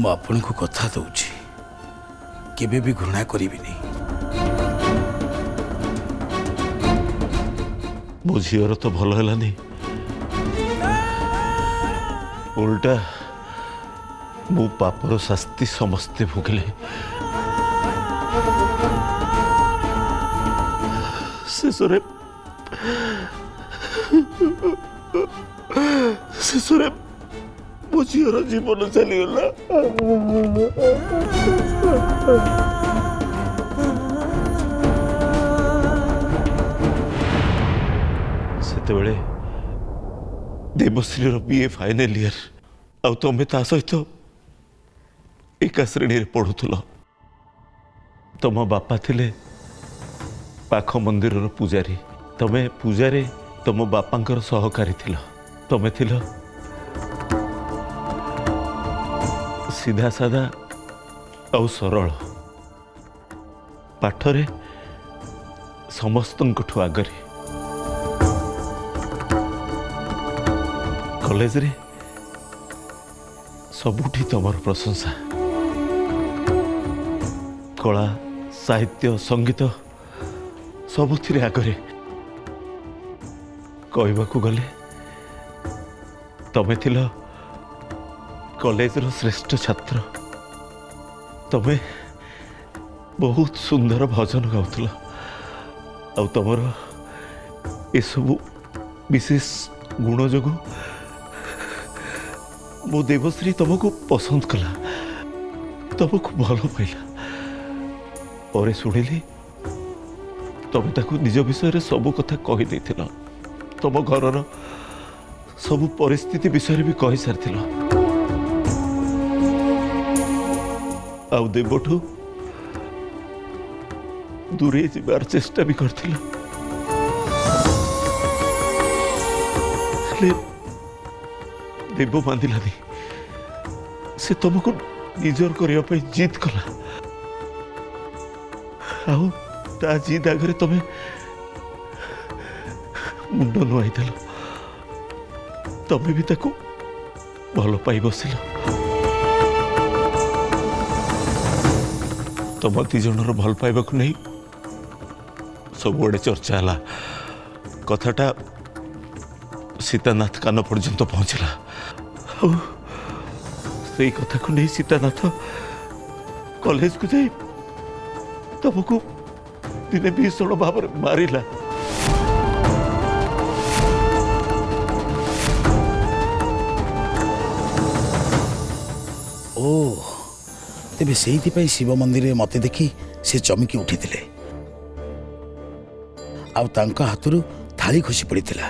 ମୁଁ ଆପଣଙ୍କୁ କଥା ଦଉଛି କେବେ ବି ଘୃଣା କରିବିନି। ମୋ ଝିଅର ତ ଭଲ ହେଲାନି, ଓଲଟା ମୋ ପାପର ଶାସ୍ତି ସମସ୍ତେ ଭୋଗିଲେ। ଶେଷରେ ମୋ ଝିଅର ଜୀବନ ଚାଲିଗଲା। ସେତେବେଳେ ଦେବଶ୍ରୀର BA ଫାଇନାଲ ଇୟର, ଆଉ ତମେ ତା ସହିତ ଏକା ଶ୍ରେଣୀରେ ପଢୁଥିଲ। ତମ ବାପା ଥିଲେ ପାଖ ମନ୍ଦିରର ପୂଜାରୀ, ତମେ ପୂଜାରେ ତମ ବାପାଙ୍କର ସହକାରୀ ଥିଲ। ତମେ ଥିଲ ସିଧା ସାଧା ଆଉ ସରଳ, ପାଠରେ ସମସ୍ତଙ୍କଠୁ ଆଗରେ। କଲେଜରେ ସବୁଠି ତମର ପ୍ରଶଂସା, କଳା ସାହିତ୍ୟ ସଙ୍ଗୀତ ସବୁଥିରେ ଆଗରେ। କହିବାକୁ ଗଲେ ତମେ ଥିଲ କଲେଜର ଶ୍ରେଷ୍ଠ ଛାତ୍ର। ତମେ ବହୁତ ସୁନ୍ଦର ଭଜନ ଗାଉଥିଲ, ଆଉ ତମର ଏସବୁ ବିଶେଷ ଗୁଣ ଯୋଗୁଁ ମୋ ଦେବଶ୍ରୀ ତମକୁ ପସନ୍ଦ କଲା, ତମକୁ ଭଲ ପାଇଲା। ପରେ ଶୁଣିଲି ତମେ ତାକୁ ନିଜ ବିଷୟରେ ସବୁ କଥା କହିଦେଇଥିଲ, ତମ ଘରର ସବୁ ପରିସ୍ଥିତି ବିଷୟରେ ବି କହିସାରିଥିଲ। ଆଉ ଦେବଠୁ ଦୂରେଇ ଯିବାର ଚେଷ୍ଟା ବି କରିଥିଲ, ହେଲେ ଦେବ ମାନିଲାନି। ସେ ତମକୁ ନିଜର କରିବା ପାଇଁ ଜିଦ୍ କଲା, ଆଉ ତା ଜିଦ୍ ଆଗରେ ତମେ ମୁଣ୍ଡ ନୁଆଇଦେଲ। ତମେ ବି ତାକୁ ଭଲ ପାଇ ବସିଲ। ତମ ଦି ଜଣର ଭଲ ପାଇବାକୁ ନେଇ ସବୁଆଡେ ଚର୍ଚ୍ଚା ହେଲା। କଥାଟା ସୀତାନାଥ କାନ ପର୍ଯ୍ୟନ୍ତ ପହଞ୍ଚିଲା, ଆଉ ସେଇ କଥାକୁ ନେଇ ସୀତାନାଥ କଲେଜକୁ ଯାଇ ତମକୁ ଦିନେ ଭୀଷଣ ଭାବରେ ମାରିଲା। ଓ ତେବେ ସେଇଥିପାଇଁ ଶିବ ମନ୍ଦିରରେ ମତେ ଦେଖି ସେ ଚମକି ଉଠିଥିଲେ, ଆଉ ତାଙ୍କ ହାତରୁ ଥାଳି ଖସି ପଡ଼ିଥିଲା।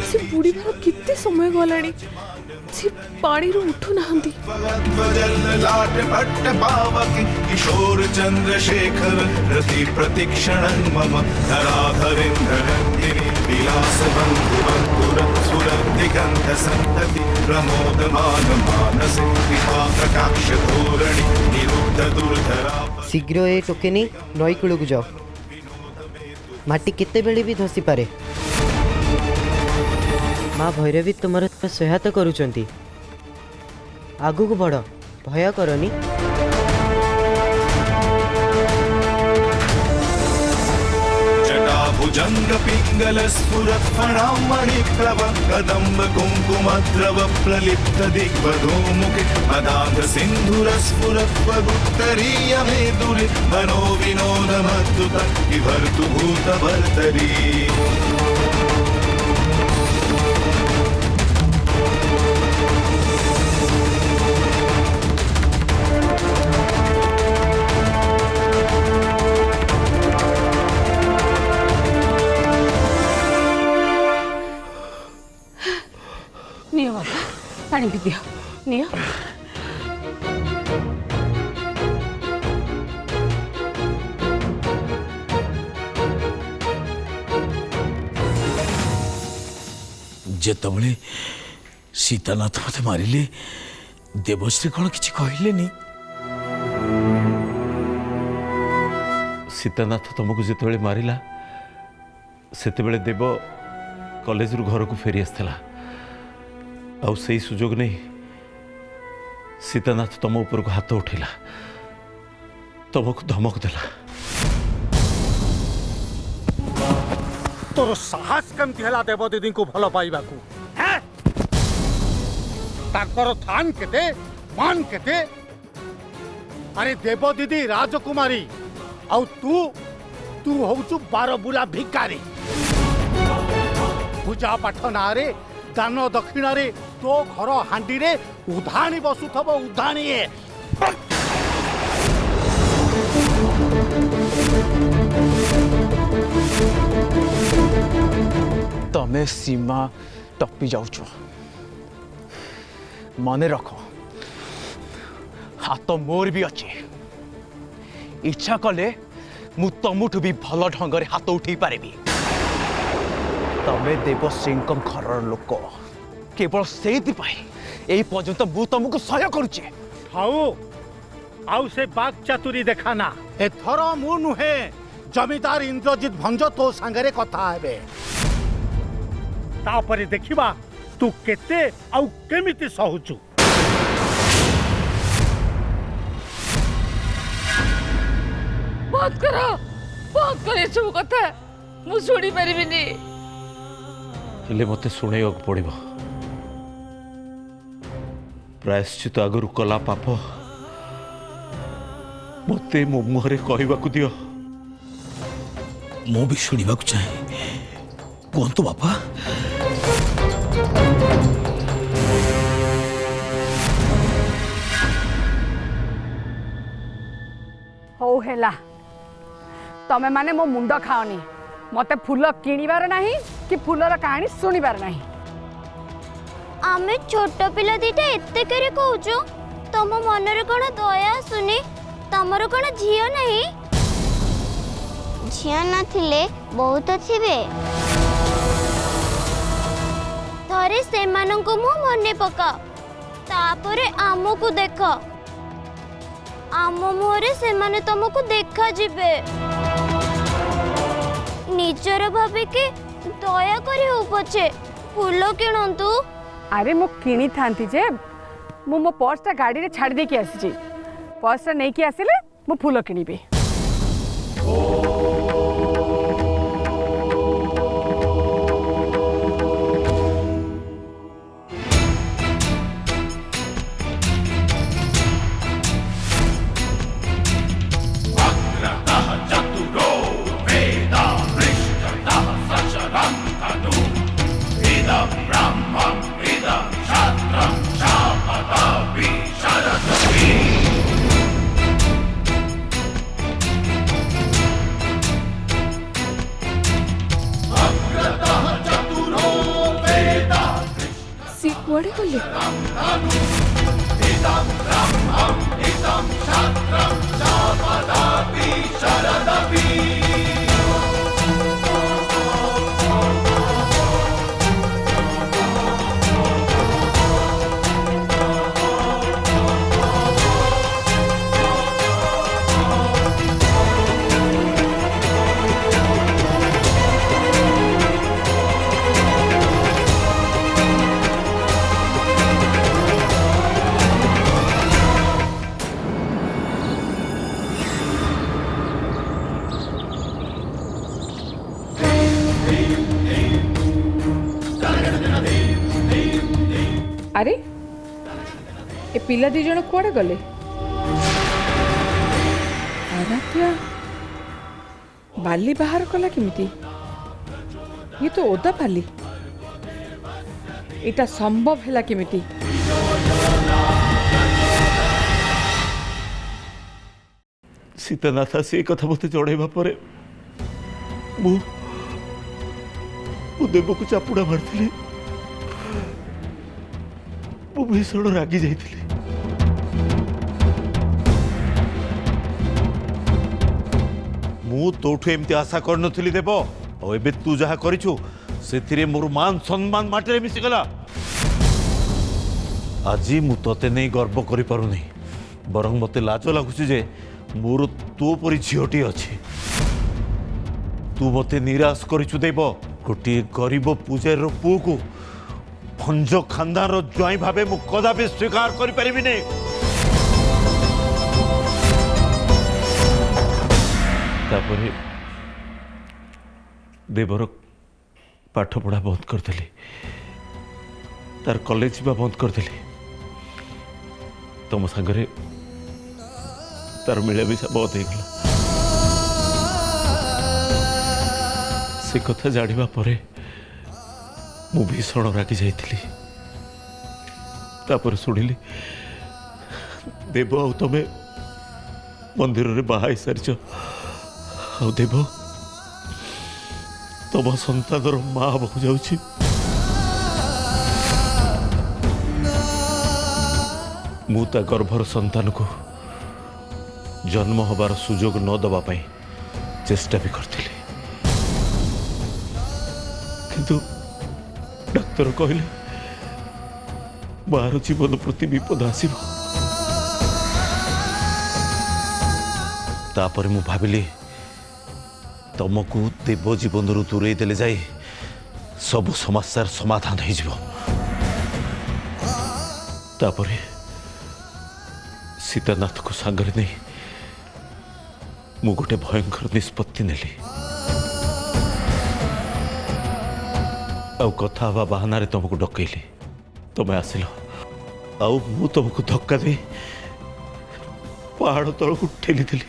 से बुड़ीबार कितने समय गलानी, से पानी रो उठू नाहंती। किशोर चंद्रशेखर रति प्रतिक्षण मम धराधरेन्द्रनंदिनी विलास बंधु बंधुर सुर दिगंत संतति प्रमोदमान मानसे कृपा कटाक्ष धोरणी निरुद्ध दुर्धरा। शीघ्र ए टोकेनी नई कूल को जाओ, माटी केते बेले भी धसी पारे। माँ भैरवी तुमर सहायता करुचंती, आगु को बढ़, भय करनी। भुजंग पिंगल स्फुरत् फणामणिप्रभ कदम्ब कुंकुमद्रव प्रलिप्त दिग्वधूमुखे पदांग सिंधुर स्फुरत् वगुत्तरीय मेदुरे मनो विनोदमद्भुत विभर्तु भूतभर्तरी। ପାଣି ବି ଦିଅ ନିଅ। ଯେତେବେଳେ ସୀତାନାଥ ମତେ ମାରିଲେ ଦେବଶ୍ରୀ କ'ଣ କିଛି କହିଲେନି? ସୀତାନାଥ ତମକୁ ଯେତେବେଳେ ମାରିଲା ସେତେବେଳେ ଦେବ କଲେଜରୁ ଘରକୁ ଫେରି ଆସିଥିଲା। ଆଉ ସେଇ ସୁଯୋଗ ନେଇ ସୀତାନାଥ ତମ ଉପରକୁ ହାତ ଉଠେଇଲା, ତମକୁ ଧମକ ଦେଲା। तोर साहस केमती हला देव दीदी को भल पाइबा को हैं ताकर थान केते मान केते। अरे देव दीदी राजकुमारी आउ तू होचु 12 बुला भिकारी। पूजा पाठ ना रे दान दक्षिणा रे तो घर हांडी रे उधाणी बसुथब उधाणी। तमे सीमा टप्पी जाऊच। मने रख हाथ मोर भी अच्छे। इच्छा कले मु तमुठु भी भल ढंग रे हाथ उठे पारिबी। तमे देवश्री घर लोक केवल से पर्यंत मु तुमको सहयोग करुचे। हाउ आउ से बाग चातुरी देखाना। एथर मु नुहे जमीदार इंद्रजीत भंज तो सांगरे कथा हेबे। तापरे देखिबा तू केते आउ केमिति सहुचु। बहुत करो सब कथा मु सुनी परिबिनी। हेले मते शुणेक पड़ो। प्रायश्चित आगु कला पाप मते मो मुहरे कहवाकू दियो। ମୁଁ ବି ଶୁଣିବାକୁ ଚାହେଁ। କୁହନ୍ତୁ ବାପା। ହଉ ହେଲା ତମେ ମାନେ ମୋ ମୁଣ୍ଡ ଖାଅନି। ମତେ ଫୁଲ କିଣିବାର ନାହିଁ କି ଫୁଲର କାହାଣୀ ଶୁଣିବାର ନାହିଁ। आमे छोट पिला दीटा एते करे कहूचो तम मनरे कोन दया सुनी तमर कोन झियो नहीं झिया नथिले बहुत थिबे थरे से माननको मु मने पका तापरे आमको देख आम मुहरे से माने तुमको देखा जिबे निजर भाबे के दया करी हो पछे फूल किणंतु। अरे मु किणी थांती जे मु मो पर्सटा गाड़ी रे छाड़ दे के आसी पर्सटा नहीं के आसिले मु फूल किणीबे। कुआड़े गले अरे ए पिला दी जण कुआड़े गले आराध्या बाली बाहर कला केमिति ये तो ओदा बाली एटा संभव हैला केमिति। सीतानाथ से कथा मत जड़ेबा परे मु देव को चापुड़ा मारती ମୁଁ ଭୀଷଣ ରାଗି ଯାଇଥିଲି। ମୁଁ ତୋଠୁ ଏମିତି ଆଶା କରିନଥିଲି ଦେବ। ଆଉ ଏବେ ତୁ ଯାହା କରିଛୁ ସେଥିରେ ମୋର ମାନ ସମ୍ମାନ ମାଟିରେ ମିଶିଗଲା। ଆଜି ମୁଁ ତତେ ନେଇ ଗର୍ବ କରିପାରୁନି, ବରଂ ମତେ ଲାଜ ଲାଗୁଛି ଯେ ମୋର ତୋ ପରି ଝିଅଟି ଅଛି। ତୁ ମତେ ନିରାଶ କରିଛୁ ଦେବ। ଗୋଟିଏ ଗରିବ ପୂଜାରୀର ପୁଅକୁ ଭଞ୍ଜ ଖାନଦାନର ଜ୍ୱାଇଁ ଭାବେ ମୁଁ କଦାପି ସ୍ୱୀକାର କରିପାରିବିନି। ତାପରେ ଦେବର ପାଠପଢ଼ା ବନ୍ଦ କରିଦେଲି, ତାର କଲେଜ ଯିବା ବନ୍ଦ କରିଦେଲି। ତମ ସାଙ୍ଗରେ ତାର ମିଳାମିଶା ବନ୍ଦ ହେଇଗଲା। ସେ କଥା ଜାଣିବା ପରେ ମୁଁ ଭୀଷଣ ରାଗି ଯାଇଥିଲି। ତାପରେ ଶୁଣିଲି ଦେବ ଆଉ ତମେ ମନ୍ଦିରରେ ବାହା ହେଇସାରିଛ। ଆଉ ଦେବ ତମ ସନ୍ତାନର ମା ହେବାକୁ ଯାଉଛି। ମୁଁ ତା ଗର୍ଭର ସନ୍ତାନକୁ ଜନ୍ମ ହେବାର ସୁଯୋଗ ନ ଦେବା ପାଇଁ ଚେଷ୍ଟା ବି କରିଥିଲି, କିନ୍ତୁ ଡାକ୍ତର କହିଲେ ମାର ଜୀବନ ପ୍ରତି ବିପଦ ଆସିବ। ତାପରେ ମୁଁ ଭାବିଲି ତମକୁ ଦେବ ଜୀବନରୁ ଦୂରେଇ ଦେଲେ ଯାଇ ସବୁ ସମସ୍ୟାର ସମାଧାନ ହେଇଯିବ। ତାପରେ ସୀତାନାଥକୁ ସାଙ୍ଗରେ ନେଇ ମୁଁ ଗୋଟେ ଭୟଙ୍କର ନିଷ୍ପତ୍ତି ନେଲି। ଆଉ କଥା ହେବା ବାହାନାରେ ତମକୁ ଡକେଇଲି। ତମେ ଆସିଲ, ଆଉ ମୁଁ ତମକୁ ଧକ୍କା ଦେଇ ପାହାଡ଼ ତଳକୁ ଠେଲିଦେଲି।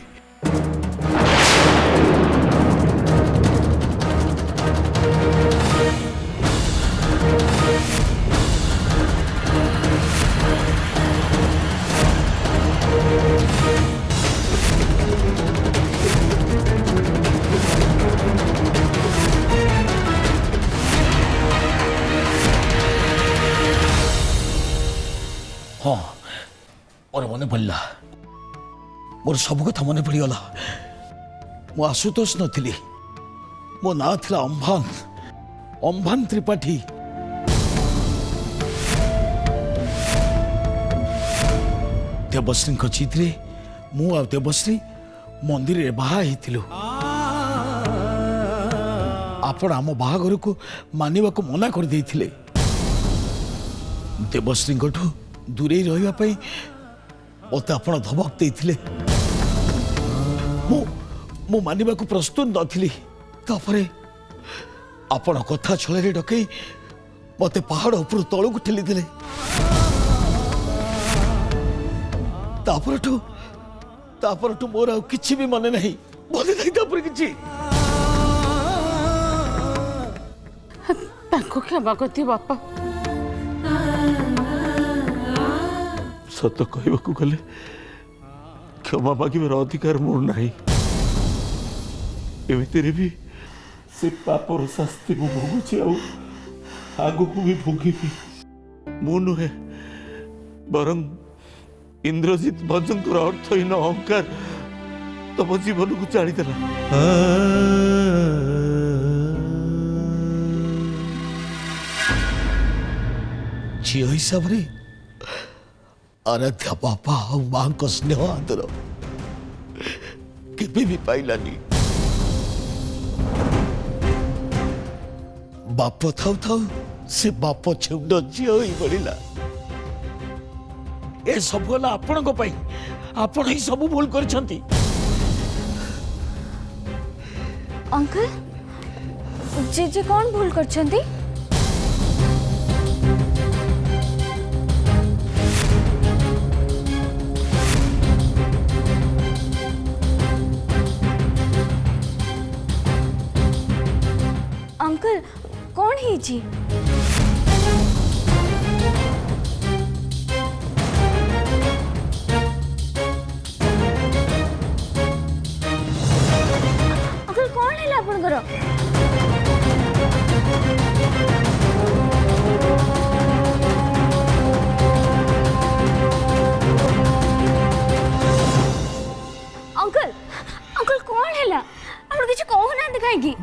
ହଁ ମୋର ମନେ ପଡ଼ିଲା, ମୋର ସବୁ କଥା ମନେ ପଡ଼ିଗଲା। ମୁଁ ଆଶୁତୋଷ ନଥିଲି, ମୋ ନାଁ ଥିଲା ଅମ୍ଭାନ ତ୍ରିପାଠୀ। ଦେବଶ୍ରୀଙ୍କ ଚିଠିରେ ମୁଁ ଆଉ ଦେବଶ୍ରୀ ମନ୍ଦିରରେ ବାହା ହେଇଥିଲୁ। ଆପଣ ଆମ ବାହାଘରକୁ ମାନିବାକୁ ମନା କରିଦେଇଥିଲେ। ଦେବଶ୍ରୀଙ୍କଠୁ ଦୂରେଇ ରହିବା ପାଇଁ ମତେ ଆପଣ ଧମକ ଦେଇଥିଲେ। ମୁଁ ମାନିବାକୁ ପ୍ରସ୍ତୁତ ନଥିଲି। ତାପରେ ଆପଣ କଥା ଛଳରେ ଡକେଇ ମତେ ପାହାଡ଼ ଉପରୁ ତଳକୁ ଠେଲିଦେଲେ। ତାପରଠୁ ମୋର ଆଉ କିଛି ବି ମନେ ନାହିଁ। ମନେ ନାହିଁ ତାପରେ କିଛି। ତାଙ୍କୁ କ୍ଷମା କରିଦିଅ ବାପା। ସତ କହିବାକୁ ଗଲେ କ୍ଷମା ମାଗିବାର ଅଧିକାର ମୋର ନାହିଁ। ଏମିତିରେ ବି ସେ ପାପର ଶାସ୍ତି ମୁଁ ଭୋଗୁଛି, ଆଉ ଆଗକୁ ବି ଭୋଗିବି। ମୁଁ ନୁହେଁ, ବରଂ ଇନ୍ଦ୍ରଜିତ ଭଞ୍ଜଙ୍କର ଅର୍ଥହୀନ ଅହଙ୍କାର ତମ ଜୀବନକୁ ଚାଳିଦେଲା। ଝିଅ ହିସାବରେ ଆରାଧ୍ୟା ବାପା ଆଉ ମାଙ୍କ ସ୍ନେହ ଆଦର କେବେ ବି ପାଇଲାନି। ବାପ ଥାଉ ଥାଉ ସେ ବାପ ଛେଉଣ୍ଡ ଝିଅ ହୋଇ ବଢିଲା। ଏ ସବୁ ହେଲା ଆପଣଙ୍କ ପାଇଁ। ଆପଣ ହିଁ ସବୁ ଭୁଲ କରିଛନ୍ତି। अंकल जीजे कौन भूल करछंती? अंकल कौन है जी? अंकल कौन है आपनकर? किसी कहूना कहीं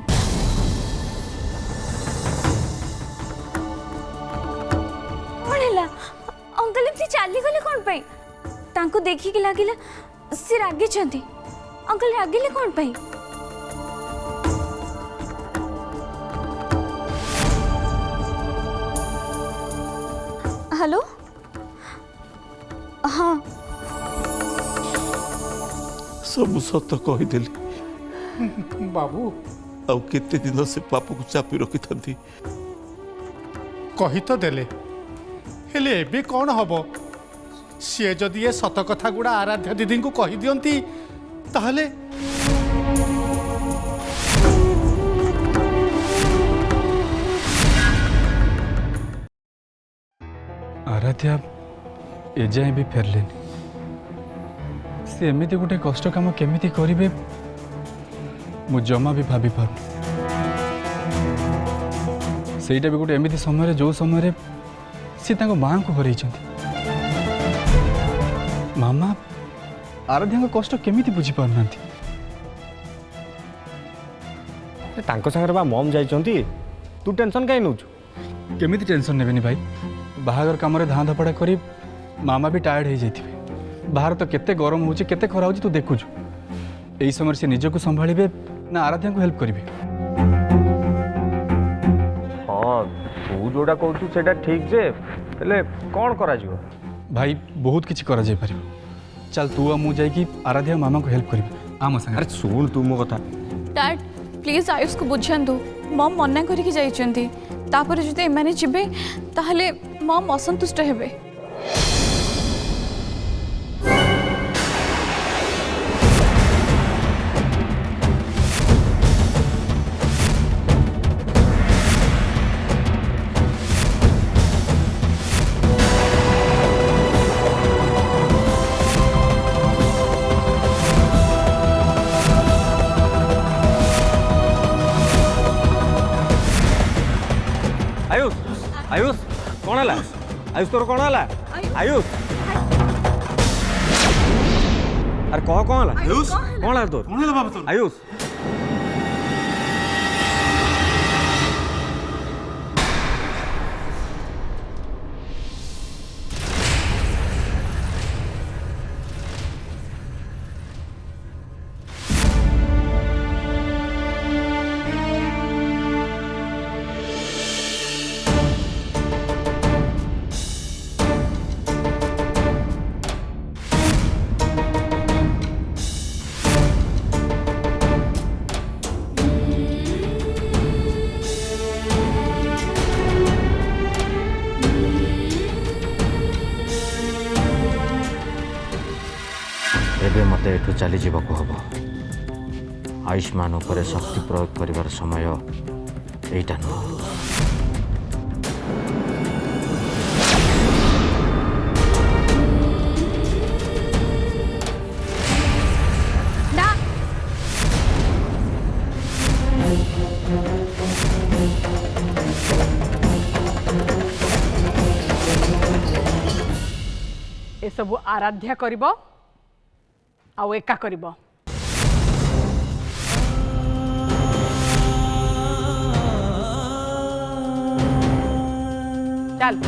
अंकल एमती चलीगले कौन पाई तांको देखिक लगिला सी रागी अंकल रागिले कौन पाई हेलो हाँ सब सत कहीदेली बाबू आउ केते दिन से पाप को चापी रखी था कही तो देले हेले एबे कौन हब सी जदि ये सत कथा गुड़ा आराध्या दीदी को कही दियंती ताहले आराध्या एजाए भी फेरले सी एमती गोटे कष्ट काम केमिति करिवे मु जमा भी भाभी पार सेटा भी गोटे एमती समय जो समय सी माँ को हर मामा आराध्या कष्ट केमिति बुझी पार सागर बा मम जाइछंती तू टेंशन कहीं नौ केमिति टेंशन नेबेनी भाई बाहागर काम धाँ धपड़ा करी मामा भी टायर्ड हो जाइए बाहर तो केते गरम हो केते खरा हो तू देखुचु यही समय से निजक संभाळिबे ना आराध्या को हेल्प करिवे हाँ तू जोड़ा कहू सेटा ठीक जे हेले कौन करा जिवो भाई बहुत किछि करा जाय परिबो चल तू आ मु जाई कि आराध्या मामा को हेल्प करिवे आ म संग अरे सुन तू मो कथा डैड प्लीज आयुष को बुझातु मम मना करिकी जाइछंती तापर जदि एमाने जिबे ताहले मम असंतुष्ट हेबे आयुष आयुष कौन है आयुष तोर कौन है आयुष अरे कह कौन है आयुष कौन है तोर कौन है बाबा तोर आयुष एबे मते एठू चली जीवाको हबो आयुष्मान उपरे शक्ति प्रयोग करिवार समय एइटा न ए सब आराध्या करिबो आउ एका करिबो चल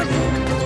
Thank you.